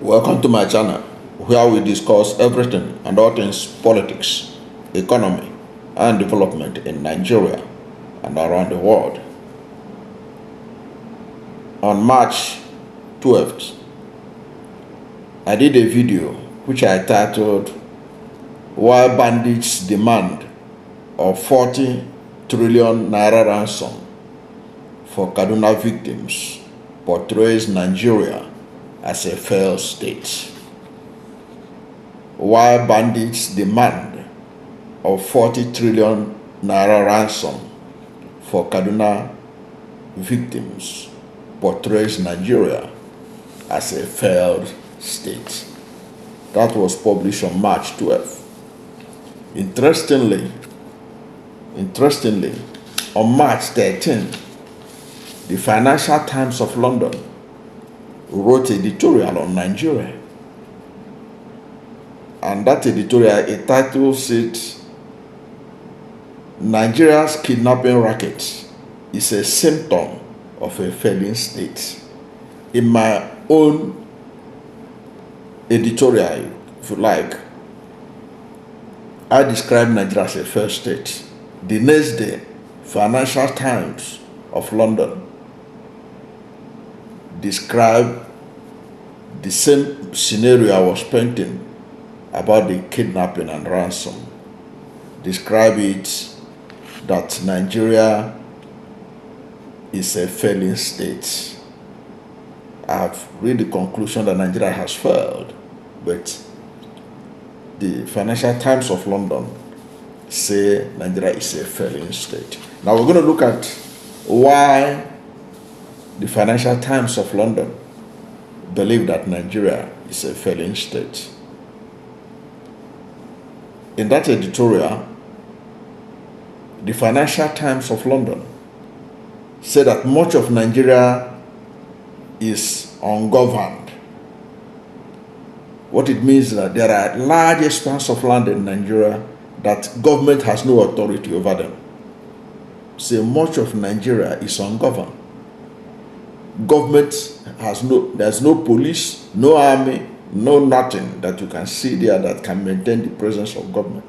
Welcome to my channel, where we discuss everything and all things politics, economy, and development in Nigeria and around the world. On March 12th, I did a video which I titled "Why Bandits Demand of 40 trillion naira ransom for Kaduna victims portrays Nigeria as a failed state." Why bandits demand of 40 trillion naira ransom for Kaduna victims portrays Nigeria as a failed state. That was published on March 12th. Interestingly, on March 13th, the Financial Times of London wrote an editorial on Nigeria. And that editorial, it titles it, "Nigeria's Kidnapping Racket is a Symptom of a Failing State." In my own editorial, if you like, I describe Nigeria as a failed state. The next day, Financial Times of London described the same scenario I was painting about the kidnapping and ransom. Describe it that Nigeria is a failing state. I have read the conclusion that Nigeria has failed, but the Financial Times of London say Nigeria is a failing state. Now we're going to look at why the Financial Times of London believe that Nigeria is a failing state. In that editorial, the Financial Times of London said that much of Nigeria is ungoverned. What it means is that there are large expanses of land in Nigeria that government has no authority over them. So much of Nigeria is ungoverned. Government there's no police, no army, no nothing that you can see there that can maintain the presence of government.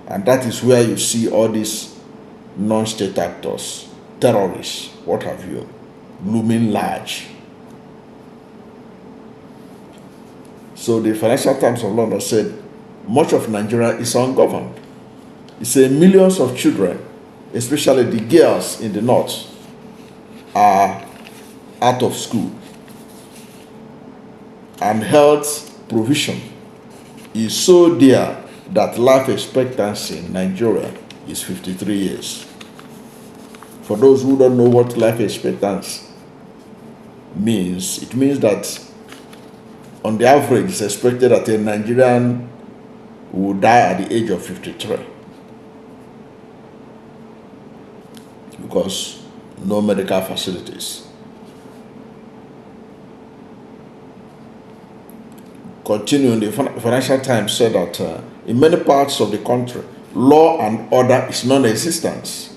And that is where you see all these non-state actors, terrorists, what have you, looming large. So the Financial Times of London said much of Nigeria is ungoverned. It said millions of children, especially the girls in the north, are out of school, and health provision is so dear that life expectancy in Nigeria is 53 years. For those who don't know what life expectancy means, it means that on the average it's expected that a Nigerian will die at the age of 53 because no medical facilities. Continuing, the Financial Times said that in many parts of the country, law and order is non-existent.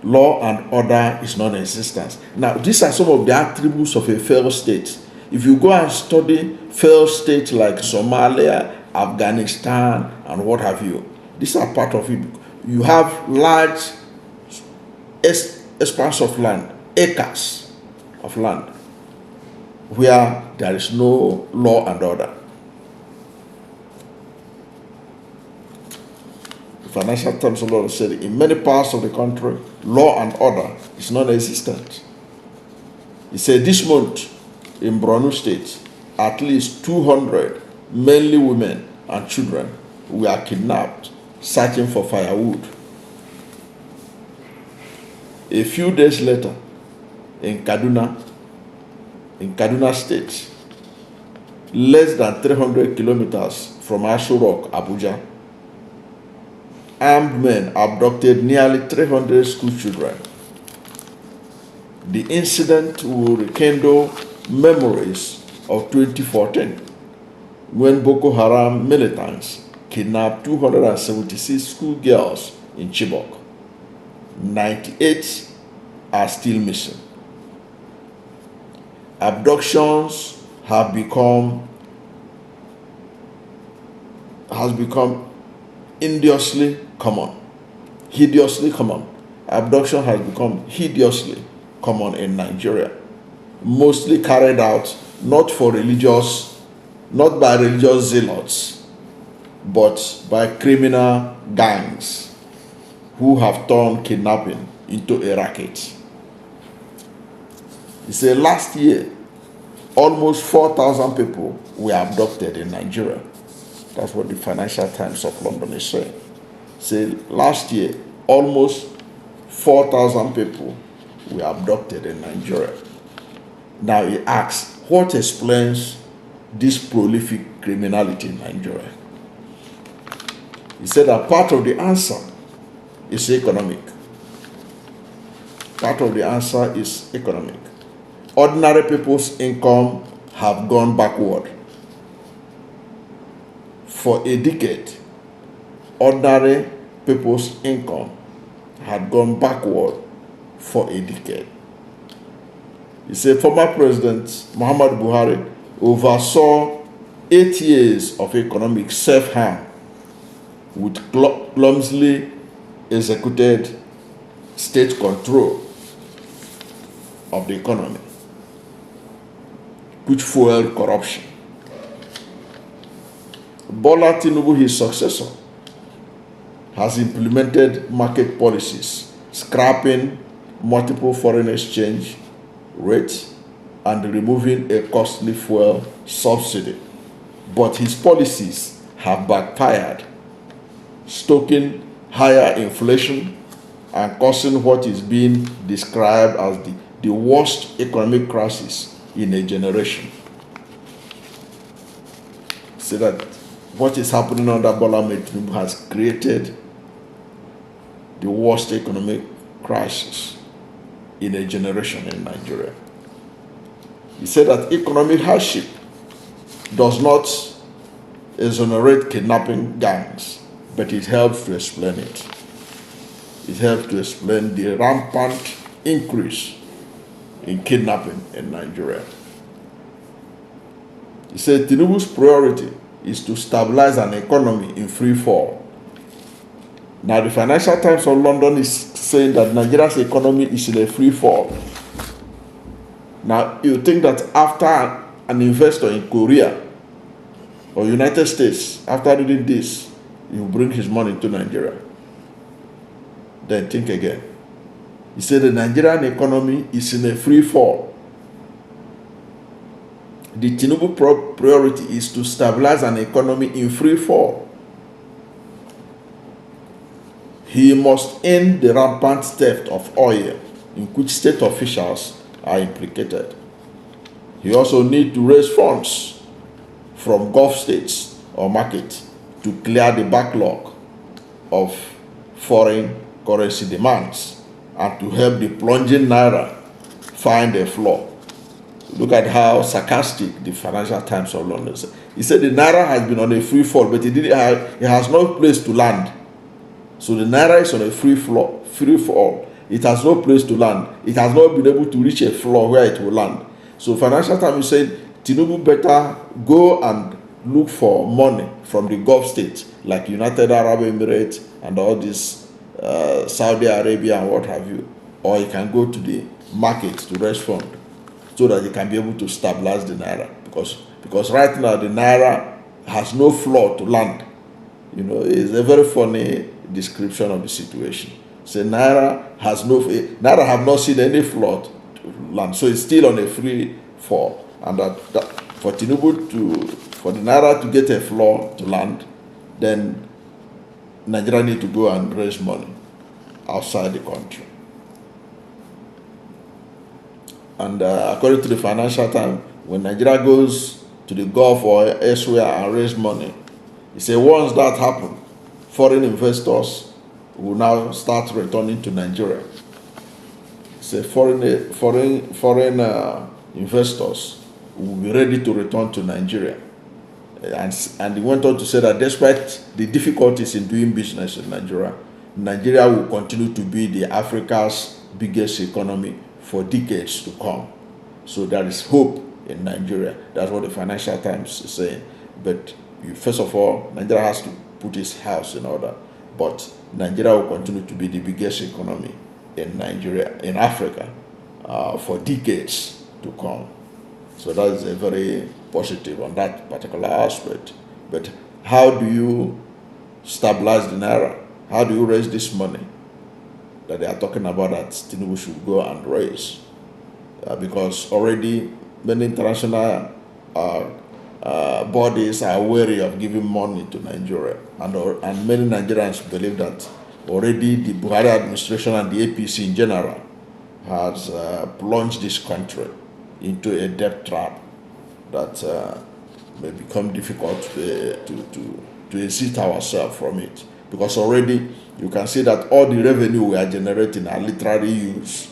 Law and order is non-existent. Now, these are some of the attributes of a failed state. If you go and study failed states like Somalia, Afghanistan, and what have you, these are part of it. You have large expanse of land, acres of land, where there is no law and order. The Financial Times of London said in many parts of the country, law and order is non-existent. He said this month in Borno State, at least 200, mainly women and children, were kidnapped searching for firewood. A few days later, in Kaduna State, less than 300 kilometers from Aso Rock, Abuja, armed men abducted nearly 300 school children. The incident will rekindle memories of 2014, when Boko Haram militants kidnapped 276 schoolgirls in Chibok. 98 are still missing. abductions has become hideously common. Abduction has become hideously common in Nigeria, mostly carried out not by religious zealots, but by criminal gangs who have turned kidnapping into a racket. He said last year, almost 4,000 people were abducted in Nigeria. That's what the Financial Times of London is saying. Say last year, almost 4,000 people were abducted in Nigeria. Now he asks, what explains this prolific criminality in Nigeria? He said that part of the answer is economic. Ordinary people's income have gone backward. For a decade, ordinary people's income had gone backward for a decade. He said former President Muhammadu Buhari oversaw 8 years of economic self-harm with clumsily executed state control of the economy, which fueled corruption. Bola Tinubu, his successor, has implemented market policies, scrapping multiple foreign exchange rates and removing a costly fuel subsidy. But his policies have backfired, stoking higher inflation and causing what is being described as the worst economic crisis in a generation. So that what is happening under Bola Tinubu has created the worst economic crisis in a generation in Nigeria. He said that economic hardship does not exonerate kidnapping gangs, but it helps to explain it. It helps to explain the rampant increase in kidnapping in Nigeria. He said Tinubu's priority is to stabilize an economy in free fall. Now, the Financial Times of London is saying that Nigeria's economy is in a free fall. Now, you think that after an investor in Korea or United States, after reading this, he will bring his money to Nigeria? Then think again. He said the Nigerian economy is in a free fall. The Tinubu priority is to stabilize an economy in free fall. He must end the rampant theft of oil in which state officials are implicated. He also needs to raise funds from Gulf states or markets to clear the backlog of foreign currency demands and to help the plunging naira find a floor. Look at how sarcastic the Financial Times of London said. He said the naira has been on a free fall, but it has no place to land. So the naira is on a free fall. It has no place to land. It has not been able to reach a floor where it will land. So Financial Times said Tinubu better go and look for money from the Gulf states like United Arab Emirates and all this Saudi Arabia and what have you, or he can go to the market to raise funds so that he can be able to stabilize the naira, because right now the naira has no floor to land. You know, it's a very funny description of the situation. So naira have not seen any floor to land, so it's still on a free fall, and that for Tinubu for the naira to get a floor to land, then Nigeria need to go and raise money outside the country. And according to the Financial Times, when Nigeria goes to the Gulf or elsewhere and raise money, he said once that happens, foreign investors will now start returning to Nigeria. He said foreign investors will be ready to return to Nigeria. And he went on to say that despite the difficulties in doing business in Nigeria, Nigeria will continue to be Africa's biggest economy for decades to come. So there is hope in Nigeria. That's what the Financial Times is saying. But first of all, Nigeria has to put its house in order. But Nigeria will continue to be the biggest economy in Nigeria, in Africa, for decades to come. So that is a very positive on that particular aspect. But how do you stabilize the naira? How do you raise this money that they are talking about that Tinubu should go and raise? Because already many international bodies are wary of giving money to Nigeria, and many Nigerians believe that already the Buhari administration and the APC in general has plunged this country into a debt trap that may become difficult to exit ourselves from it. Because already you can see that all the revenue we are generating are literally used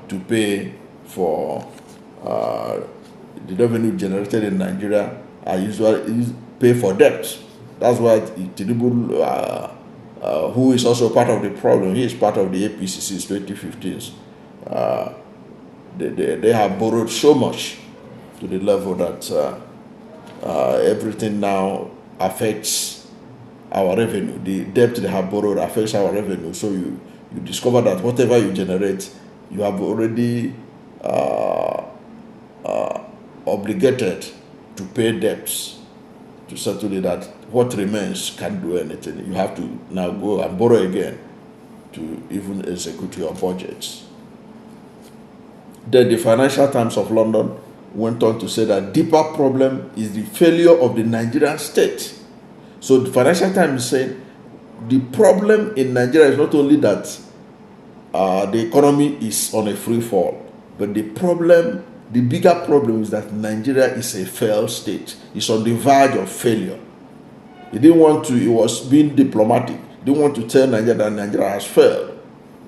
to pay for the revenue generated in Nigeria are usually pay for debt. That's why Tinubu, who is also part of the problem, he is part of the APC since 2015. They have borrowed so much to the level that everything now affects our revenue. The debt they have borrowed affects our revenue. So you discover that whatever you generate, you have already obligated to pay debts to settle it. That what remains can't do anything. You have to now go and borrow again to even execute your budgets. Then the Financial Times of London went on to say that deeper problem is the failure of the Nigerian state. So the Financial Times said the problem in Nigeria is not only that the economy is on a free fall, but the bigger problem is that Nigeria is a failed state. It's on the verge of failure. He was being diplomatic. He didn't want to tell Nigeria that Nigeria has failed,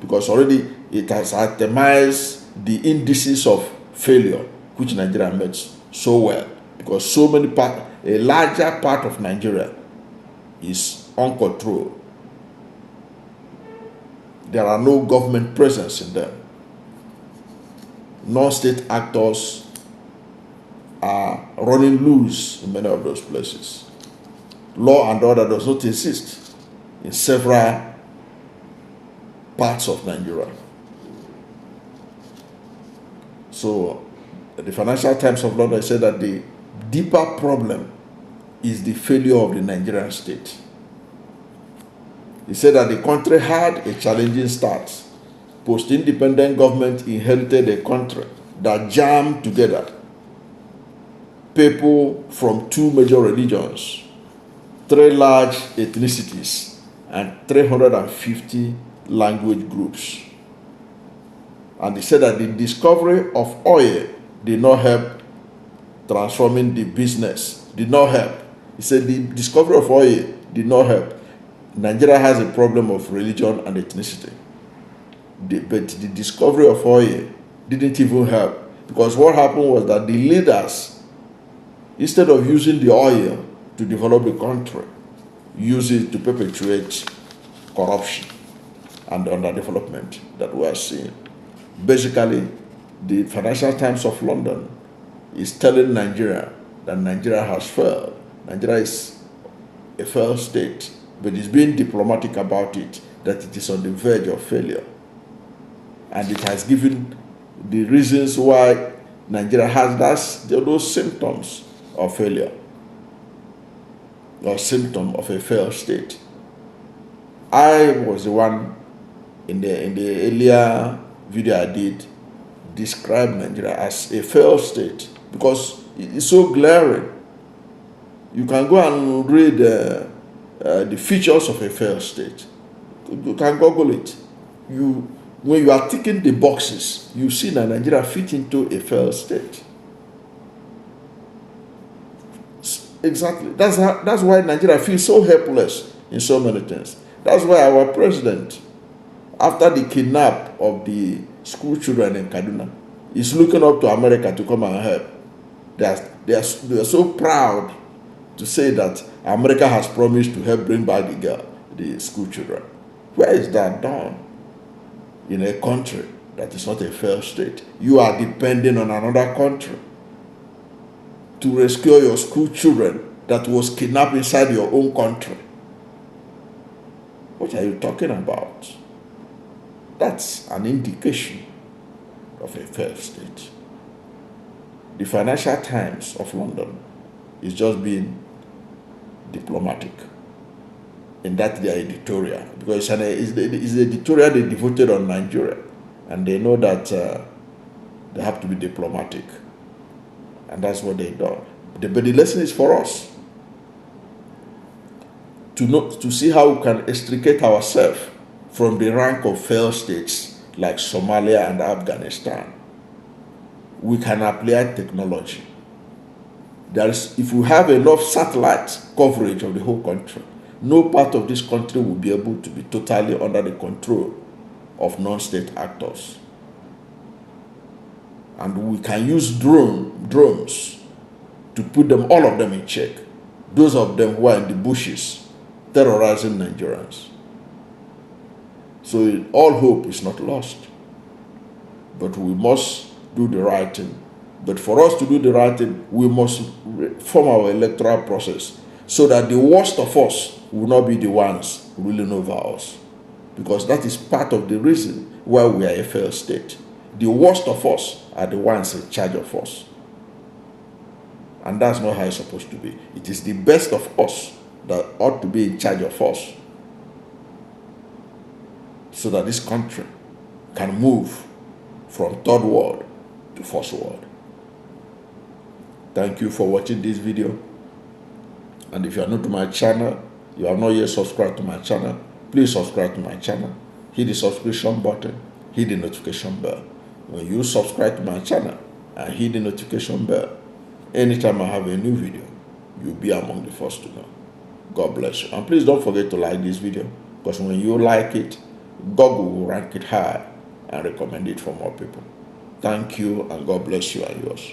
because already it has itemized the indices of failure, which Nigeria makes so well, because a larger part of Nigeria is uncontrolled. There are no government presence in them. Non-state actors are running loose in many of those places. Law and order does not exist in several parts of Nigeria. So the Financial Times of London said that the deeper problem is the failure of the Nigerian state. He said that the country had a challenging start. Post-independent government inherited a country that jammed together people from two major religions, 3 large ethnicities, and 350 language groups. And he said that the discovery of oil did not help transforming the business, did not help. He said the discovery of oil did not help. Nigeria has a problem of religion and ethnicity. But the discovery of oil didn't even help, because what happened was that the leaders, instead of using the oil to develop the country, use it to perpetuate corruption and underdevelopment that we are seeing. Basically, the Financial Times of London is telling Nigeria that Nigeria has failed. Nigeria is a failed state, but it's being diplomatic about it, that it is on the verge of failure. And it has given the reasons why Nigeria has those symptoms of failure, or symptom of a failed state. I was the one in the earlier video I did describe Nigeria as a failed state, because it's so glaring. You can go and read the features of a failed state. You can Google it. When you are ticking the boxes, you see that Nigeria fit into a failed state. Exactly. That's why Nigeria feels so helpless in so many things. That's why our president, after the kidnap of the school children in Kaduna, is looking up to America to come and help. They are so proud to say that America has promised to help bring back the school children. Where is that done in a country That is not a failed state. You are depending on another country to rescue your school children that was kidnapped inside your own country. What are you talking about? That's an indication of a failed state. The Financial Times of London is just being diplomatic in that their editorial, because it's the editorial they devoted on Nigeria, and they know that they have to be diplomatic, and that's what they've done. But the lesson is for us to see how we can extricate ourselves from the rank of failed states like Somalia and Afghanistan. We can apply technology. If we have enough satellite coverage of the whole country, no part of this country will be able to be totally under the control of non-state actors. And we can use drones to put all of them in check. Those of them who are in the bushes terrorizing Nigerians. So all hope is not lost. But we must do the right thing. But for us to do the right thing, we must reform our electoral process so that the worst of us will not be the ones ruling over us. Because that is part of the reason why we are a failed state. The worst of us are the ones in charge of us. And that's not how it's supposed to be. It is the best of us that ought to be in charge of us, so that this country can move from third world to first world. Thank you for watching this video. And if you are new to my channel, you have not yet subscribed to my channel, please subscribe to my channel. Hit the subscription button, hit the notification bell. When you subscribe to my channel and hit the notification bell, anytime I have a new video, you'll be among the first to know. God bless you. And please don't forget to like this video, because when you like it, Google will rank it high and recommend it for more people. Thank you, and God bless you and yours.